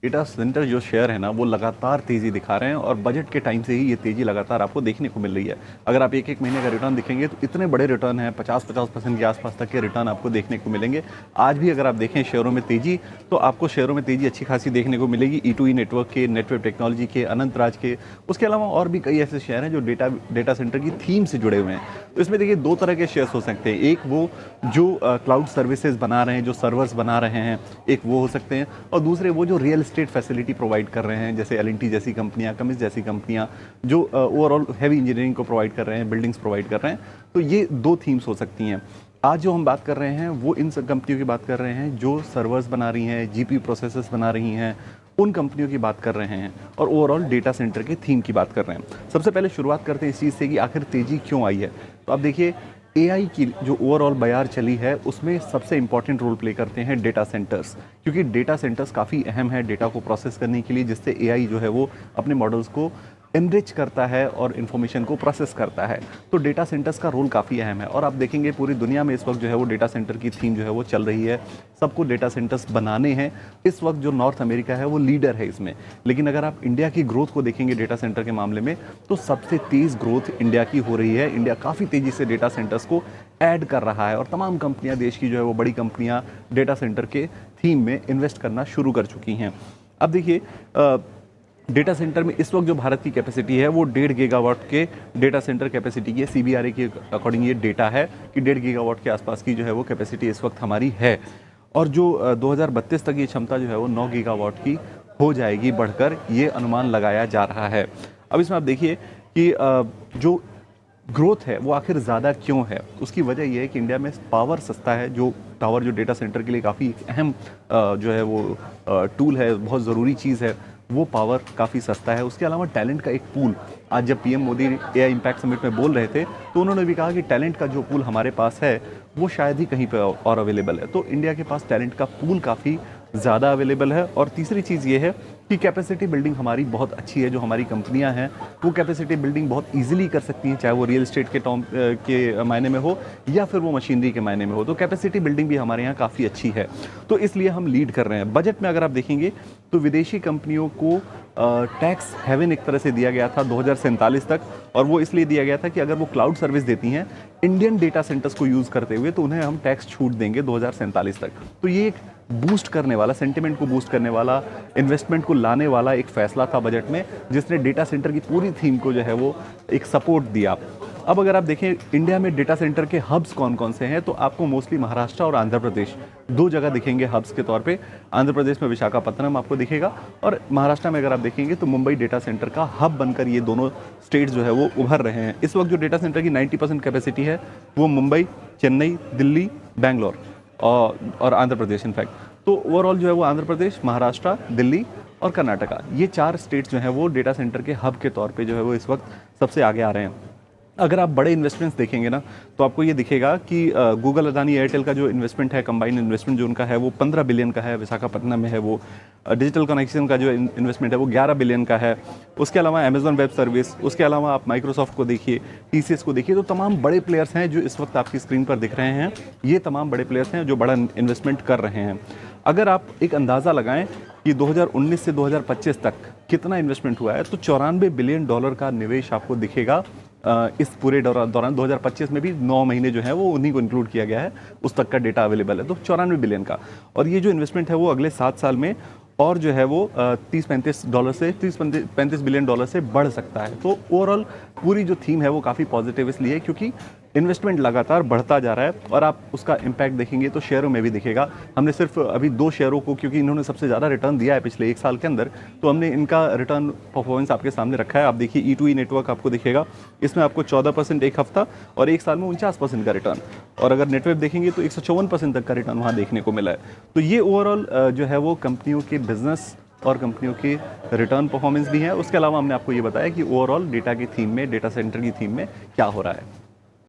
Data centre जो share है ना वो लगातार तेज़ी दिखा रहे हैं और बजट के टाइम से ही ये तेज़ी लगातार आपको देखने को मिल रही है। अगर आप एक एक महीने का रिटर्न दिखेंगे तो इतने बड़े रिटर्न हैं, 50-50% के आसपास तक के रिटर्न आपको देखने को मिलेंगे। आज भी अगर आप देखें शेयरों में तेज़ी, तो आपको शेयरों में तेज़ी अच्छी खासी देखने को मिलेगी। E2E नेटवर्क के, नेटवर्क टेक्नोलॉजी के, अनंतराज के, उसके अलावा और भी कई ऐसे शेयर हैं जो डेटा सेंटर की थीम से जुड़े हुए हैं। तो इसमें देखिए दो तरह के शेयर्स हो सकते हैं। एक वो जो क्लाउड सर्विसेज बना रहे हैं, जो सर्वर्स बना रहे हैं, एक वो हो सकते हैं, और दूसरे वो जो रियल एस्टेट फैसिलिटी प्रोवाइड कर रहे हैं, जैसे L&T जैसी कंपनियां, कमिस जैसी कंपनियां, जो ओवरऑल हैवी इंजीनियरिंग को प्रोवाइड कर रहे हैं, बिल्डिंग्स प्रोवाइड कर रहे हैं। तो ये दो थीम्स हो सकती हैं। आज जो हम बात कर रहे हैं वो इन सब कंपनियों की बात कर रहे हैं जो सर्वर्स बना रही हैं, GPU प्रोसेसर्स बना रही हैं, उन कंपनियों की बात कर रहे हैं और ओवरऑल डेटा सेंटर के थीम की बात कर रहे हैं। सबसे पहले शुरुआत करते हैं इस चीज़ से कि आखिर तेज़ी क्यों आई है। तो आप देखिए AI की जो ओवरऑल बयार चली है उसमें सबसे इंपॉर्टेंट रोल प्ले करते हैं डेटा सेंटर्स, क्योंकि डेटा सेंटर्स काफ़ी अहम है डेटा को प्रोसेस करने के लिए, जिससे AI जो है वो अपने मॉडल्स को एनरिच करता है और इन्फॉर्मेशन को प्रोसेस करता है। तो डेटा सेंटर्स का रोल काफ़ी अहम है और आप देखेंगे पूरी दुनिया में इस वक्त जो है वो डेटा सेंटर की थीम जो है वो चल रही है। सबको डेटा सेंटर्स बनाने हैं। इस वक्त जो नॉर्थ अमेरिका है वो लीडर है इसमें। लेकिन अगर आप इंडिया की ग्रोथ को देखेंगे डेटा सेंटर के मामले में, तो सबसे तेज़ ग्रोथ इंडिया की हो रही है। इंडिया काफ़ी तेज़ी से डेटा सेंटर्स को ऐड कर रहा है और तमाम कंपनियां, देश की जो है वो बड़ी कंपनियां डेटा सेंटर के थीम में इन्वेस्ट करना शुरू कर चुकी हैं। अब देखिए डेटा सेंटर में इस वक्त जो भारत की कैपेसिटी है वो 1.5 गीगावाट के डेटा सेंटर कैपेसिटी की है। CBRE के अकॉर्डिंग ये डेटा है कि 1.5 गीगावाट के आसपास की जो है वो कैपेसिटी इस वक्त हमारी है और जो 2032 तक ये क्षमता जो है वो 9 गीगावाट की हो जाएगी बढ़कर, ये अनुमान लगाया जा रहा है। अब इसमें आप देखिए कि जो ग्रोथ है वो आखिर ज़्यादा क्यों है। उसकी वजह यह है कि इंडिया में पावर सस्ता है। जो टावर जो डेटा सेंटर के लिए काफ़ी अहम जो है वो टूल है, बहुत ज़रूरी चीज़ है, वो पावर काफ़ी सस्ता है। उसके अलावा टैलेंट का एक पूल, आज जब PM Modi AI impact summit में बोल रहे थे तो उन्होंने भी कहा कि टैलेंट का जो पूल हमारे पास है वो शायद ही कहीं पे और अवेलेबल है। तो इंडिया के पास टैलेंट का पूल काफ़ी ज़्यादा अवेलेबल है। और तीसरी चीज़ ये है कि कैपेसिटी बिल्डिंग हमारी बहुत अच्छी है। जो हमारी कंपनियां हैं वो कैपेसिटी बिल्डिंग बहुत इजीली कर सकती हैं, चाहे वो रियल एस्टेट के मायने में हो या फिर वो मशीनरी के मायने में हो। तो कैपेसिटी बिल्डिंग भी हमारे यहाँ काफ़ी अच्छी है, तो इसलिए हम लीड कर रहे हैं। बजट में अगर आप देखेंगे तो विदेशी कंपनियों को टैक्स हेवन एक तरह से दिया गया था 2047 तक, और वो इसलिए दिया गया था कि अगर वो क्लाउड सर्विस देती हैं इंडियन डेटा सेंटर्स को यूज़ करते हुए तो उन्हें हम टैक्स छूट देंगे 2047 तक। तो ये एक बूस्ट करने वाला, सेंटिमेंट को बूस्ट करने वाला, इन्वेस्टमेंट को लाने वाला एक फैसला था बजट में, जिसने डेटा सेंटर की पूरी थीम को जो है वो एक सपोर्ट दिया। अब अगर आप देखें इंडिया में डेटा सेंटर के हब्स कौन कौन से हैं, तो आपको मोस्टली महाराष्ट्र और आंध्र प्रदेश दो जगह दिखेंगे हब्स के तौर पे। आंध्र प्रदेश में विशाखापत्तनम आपको दिखेगा और महाराष्ट्र में अगर आप देखेंगे तो मुंबई डेटा सेंटर का हब बनकर ये दोनों स्टेट्स जो है वो उभर रहे हैं। इस वक्त जो डेटा सेंटर की 90% कैपेसिटी है वो मुंबई, चेन्नई, दिल्ली, बेंगलोर और आंध्र प्रदेश इनफैक्ट। तो ओवरऑल जो है वो आंध्र प्रदेश, महाराष्ट्र, दिल्ली और कर्नाटका, ये 4 स्टेट्स जो हैं वो डेटा सेंटर के हब के तौर पे जो है वो इस वक्त सबसे आगे आ रहे हैं। अगर आप बड़े इन्वेस्टमेंट्स देखेंगे ना तो आपको ये दिखेगा कि गूगल, अदानी, एयरटेल का जो इन्वेस्टमेंट है, कंबाइंड इन्वेस्टमेंट जो उनका है वो 15 बिलियन का है। विशाखापट्टनम में है वो डिजिटल कनेक्शन का जो इन्वेस्टमेंट है वो 11 बिलियन का है। उसके अलावा अमेजॉन वेब सर्विस, उसके अलावा आप माइक्रोसॉफ्ट को देखिए, TCS को देखिए। तो तमाम बड़े प्लेयर्स हैं जो इस वक्त आपकी स्क्रीन पर दिख रहे हैं। ये तमाम बड़े प्लेयर्स हैं जो बड़ा इन्वेस्टमेंट कर रहे हैं। अगर आप एक अंदाज़ा लगाएं कि 2019 से 2025 तक कितना इन्वेस्टमेंट हुआ है तो 94 बिलियन डॉलर का निवेश आपको दिखेगा। इस पूरे दौरान 2025 में भी 9 महीने जो है वो उन्हीं को इंक्लूड किया गया है, उस तक का डेटा अवेलेबल है। तो 94 बिलियन का, और ये जो इन्वेस्टमेंट है वो अगले 7 साल में और जो है वो 30-35 बिलियन डॉलर से बढ़ सकता है। तो ओवरऑल पूरी जो थीम है वो काफ़ी पॉजिटिव इसलिए क्योंकि इन्वेस्टमेंट लगातार बढ़ता जा रहा है और आप उसका इम्पैक्ट देखेंगे तो शेयरों में भी दिखेगा। हमने सिर्फ अभी 2 शेयरों को, क्योंकि इन्होंने सबसे ज़्यादा रिटर्न दिया है पिछले 1 साल के अंदर, तो हमने इनका रिटर्न परफॉर्मेंस आपके सामने रखा है। आप देखिए E2E नेटवर्क आपको दिखेगा, इसमें आपको 14% एक हफ्ता और 1 साल में 49% का रिटर्न, और अगर नेटवर्क देखेंगे तो 154% तक का रिटर्न वहाँ देखने को मिला है। तो ये ओवरऑल जो है वो कंपनियों के बिजनेस और कंपनियों की रिटर्न परफॉर्मेंस भी है। उसके अलावा हमने आपको ये बताया कि ओवरऑल डेटा की थीम में, डेटा सेंटर की थीम में क्या हो रहा है।